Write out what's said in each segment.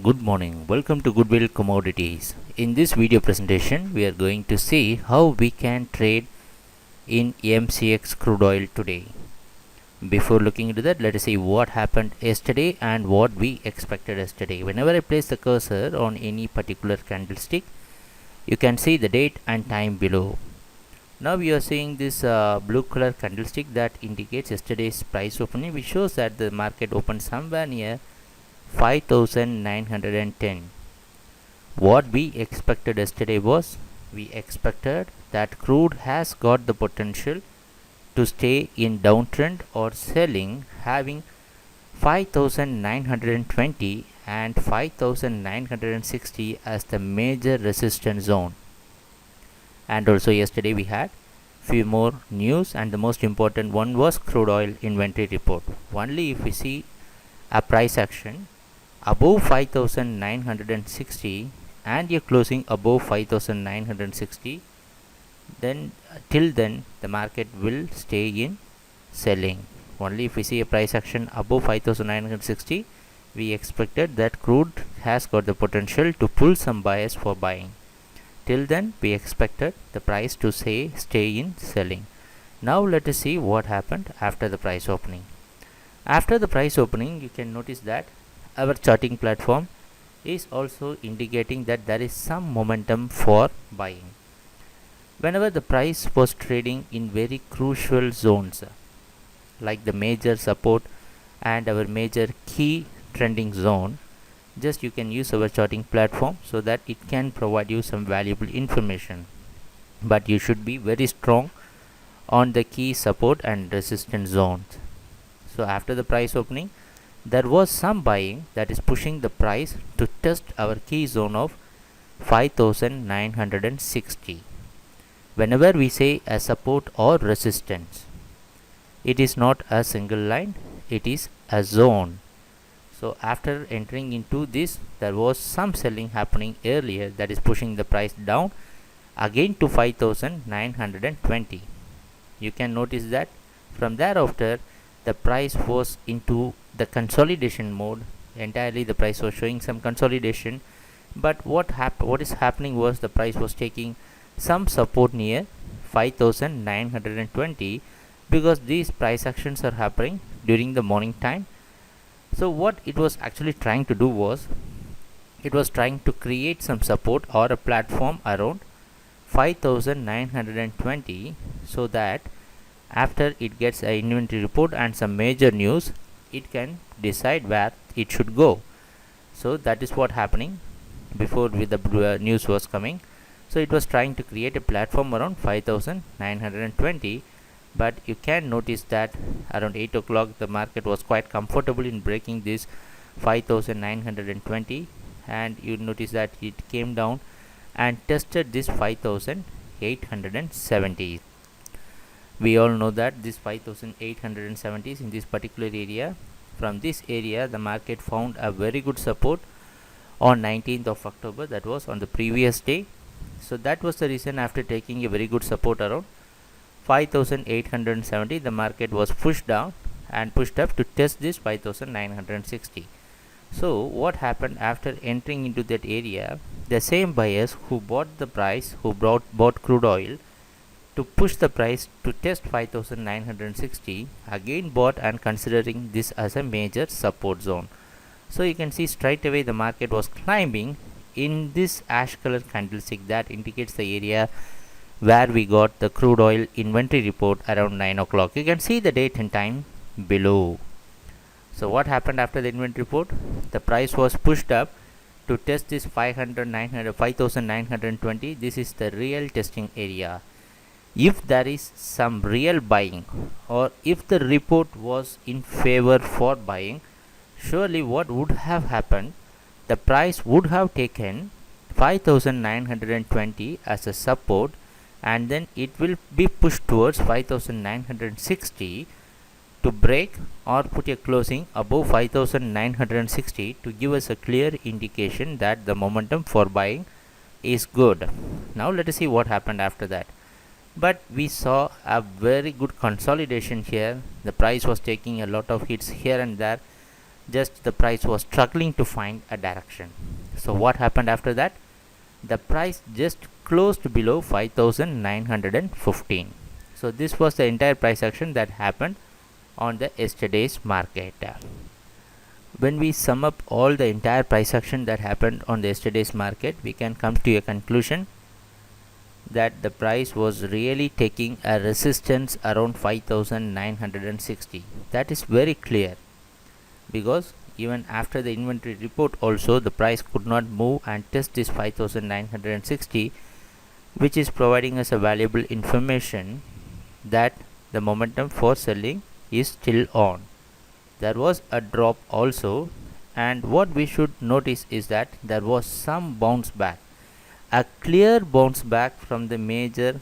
Good morning. Welcome to Goodwill Commodities. In this video presentation, we are going to see how we can trade in MCX crude oil today. Before looking into that, let us see what happened yesterday and what we expected yesterday. Whenever I place the cursor on any particular candlestick, you can see the date and time below. Now we are seeing this blue color candlestick that indicates yesterday's price opening, which shows that the market opened somewhere near 5910. What we expected yesterday was, we expected that crude has got the potential to stay in downtrend or selling, having 5920 and 5960 as the major resistance zone. And also yesterday we had few more news, and the most important one was crude oil inventory report. Only if we see a price action above 5960 and you're closing above 5960, then till then the market will stay in selling. Only if we see a price action above 5960, we expected that crude has got the potential to pull some buyers for buying. Till then we expected the price to stay in selling. Now let us see what happened after the price opening. After the price opening, you can notice that our charting platform is also indicating that there is some momentum for buying. Whenever the price was trading in very crucial zones like the major support and our major key trending zone, just you can use our charting platform so that it can provide you some valuable information. But you should be very strong on the key support and resistance zones. So after the price opening, there was some buying that is pushing the price to test our key zone of 5960. Whenever we say a support or resistance, it is not a single line, it is a zone. So after entering into this, there was some selling happening earlier that is pushing the price down again to 5920. You can notice that from thereafter the price was into the consolidation mode. Entirely the price was showing some consolidation, but what is happening was the price was taking some support near 5920, because these price actions are happening during the morning time. So what it was actually trying to do was, it was trying to create some support or a platform around 5920, so that after it gets an inventory report and some major news, it can decide where it should go. So that is what happening before with the news was coming. So it was trying to create a platform around 5920, but you can notice that around 8 o'clock the market was quite comfortable in breaking this 5920, and you notice that it came down and tested this 5870. We all know that this 5870 is in this particular area. From this area the market found a very good support on 19th of October, that was on the previous day. So that was the reason, after taking a very good support around 5870, the market was pushed down and pushed up to test this 5960. So what happened after entering into that area, the same buyers who bought the price, who bought crude oil to push the price to test 5960, again bought and considering this as a major support zone. So you can see straight away the market was climbing in this ash color candlestick that indicates the area where we got the crude oil inventory report around 9 o'clock. You can see the date and time below. So what happened after the inventory report? The price was pushed up to test this 5920. This is the real testing area. If there is some real buying, or if the report was in favor for buying, surely what would have happened, the price would have taken 5920 as a support, and then it will be pushed towards 5960 to break or put a closing above 5960 to give us a clear indication that the momentum for buying is good. Now let us see what happened after that. But we saw a very good consolidation here. The price was taking a lot of hits here and there, just the price was struggling to find a direction. So what happened after that? The price just closed below 5915. So this was the entire price action that happened on the yesterday's market. When we sum up all the entire price action that happened on the yesterday's market, we can come to a conclusion that the price was really taking a resistance around 5960. That is very clear, because even after the inventory report also the price could not move and test this 5960, which is providing us a valuable information that the momentum for selling is still on. There was a drop also, and what we should notice is that there was some bounce back, a clear bounce back from the major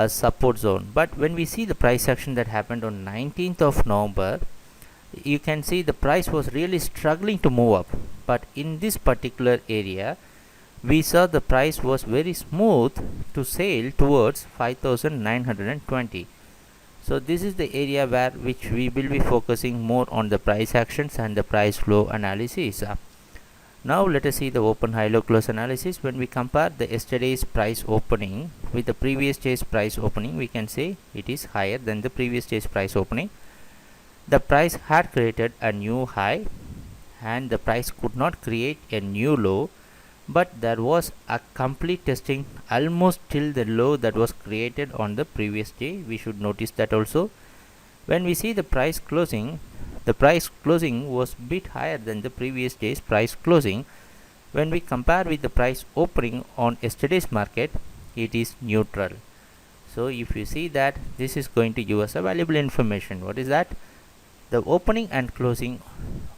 support zone. But when we see the price action that happened on 19th of November, you can see the price was really struggling to move up, but in this particular area we saw the price was very smooth to sail towards 5920. So this is the area where which we will be focusing more on the price actions and the price flow analysis. Now let us see the open, high, low, close analysis. When we compare the yesterday's price opening with the previous day's price opening, we can say it is higher than the previous day's price opening. The price had created a new high and the price could not create a new low, but there was a complete testing almost till the low that was created on the previous day. We should notice that also. When we see the price closing was bit higher than the previous day's price closing. When we compare with the price opening on yesterday's market, it is neutral. So if you see that, this is going to give us a valuable information. What is that? The opening and closing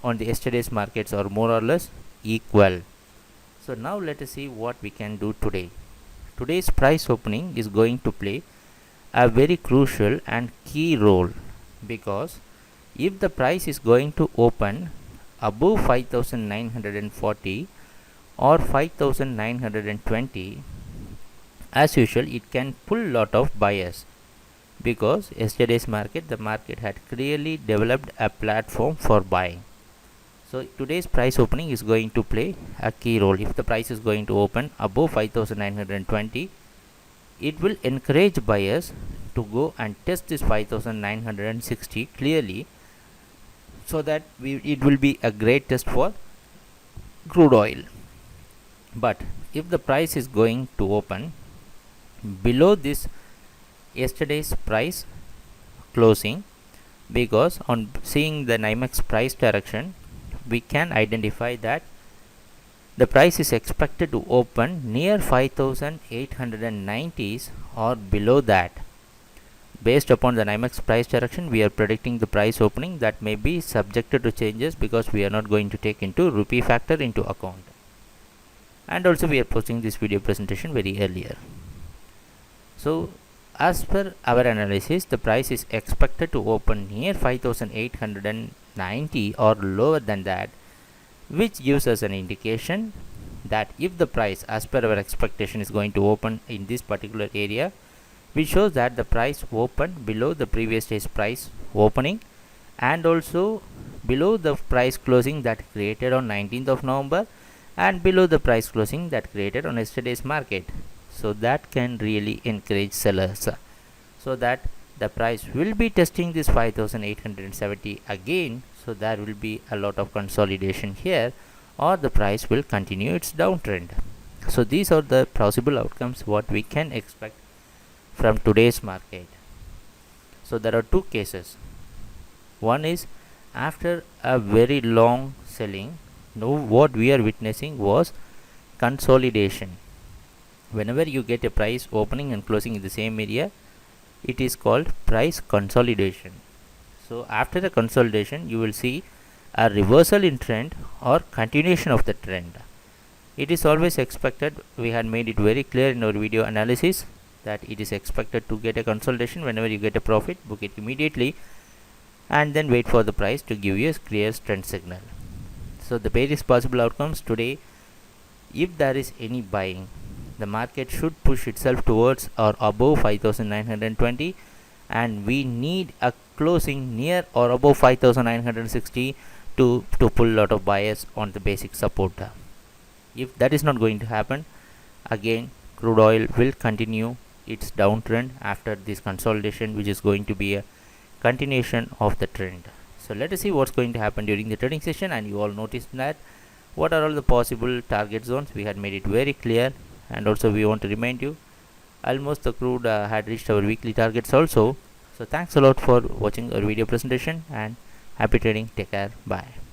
on the yesterday's markets are more or less equal. So now let us see what we can do today. Today's price opening is going to play a very crucial and key role, because if the price is going to open above 5940 or 5920, as usual it can pull lot of buyers, because yesterday's market, the market had clearly developed a platform for buying. So today's price opening is going to play a key role. If the price is going to open above 5920, it will encourage buyers to go and test this 5960 clearly, so that it will be a great test for crude oil. But if the price is going to open below this yesterday's price closing, because on seeing the NYMEX price direction, we can identify that the price is expected to open near 5890s or below that. Based upon the NYMEX price direction, we are predicting the price opening that may be subjected to changes, because we are not going to take into rupee factor into account. And also we are posting this video presentation very earlier. So as per our analysis, the price is expected to open near 5890 or lower than that, which gives us an indication that if the price as per our expectation is going to open in this particular area, which shows that the price opened below the previous day's price opening and also below the price closing that created on 19th of November and below the price closing that created on yesterday's market. So that can really encourage sellers, so that the price will be testing this 5870 again. So there will be a lot of consolidation here, or the price will continue its downtrend. So these are the possible outcomes what we can expect from today's market. So there are two cases. One is after a very long selling, now what we are witnessing was consolidation. Whenever you get a price opening and closing in the same area, it is called price consolidation. So after the consolidation, you will see a reversal in trend or continuation of the trend. It is always expected, we had made it very clear in our video analysis, that it is expected to get a consolidation. Whenever you get a profit, book it immediately and then wait for the price to give you a clear trend signal. So the various possible outcomes today, if there is any buying, the market should push itself towards or above 5920, and we need a closing near or above 5960 to pull a lot of buyers on the basic support. If that is not going to happen, again crude oil will continue its downtrend after this consolidation, which is going to be a continuation of the trend. So let us see what's going to happen during the trading session. And you all noticed that what are all the possible target zones. We had made it very clear, and also we want to remind you almost the crude had reached our weekly targets also. So thanks a lot for watching our video presentation, and happy trading. Take care. Bye.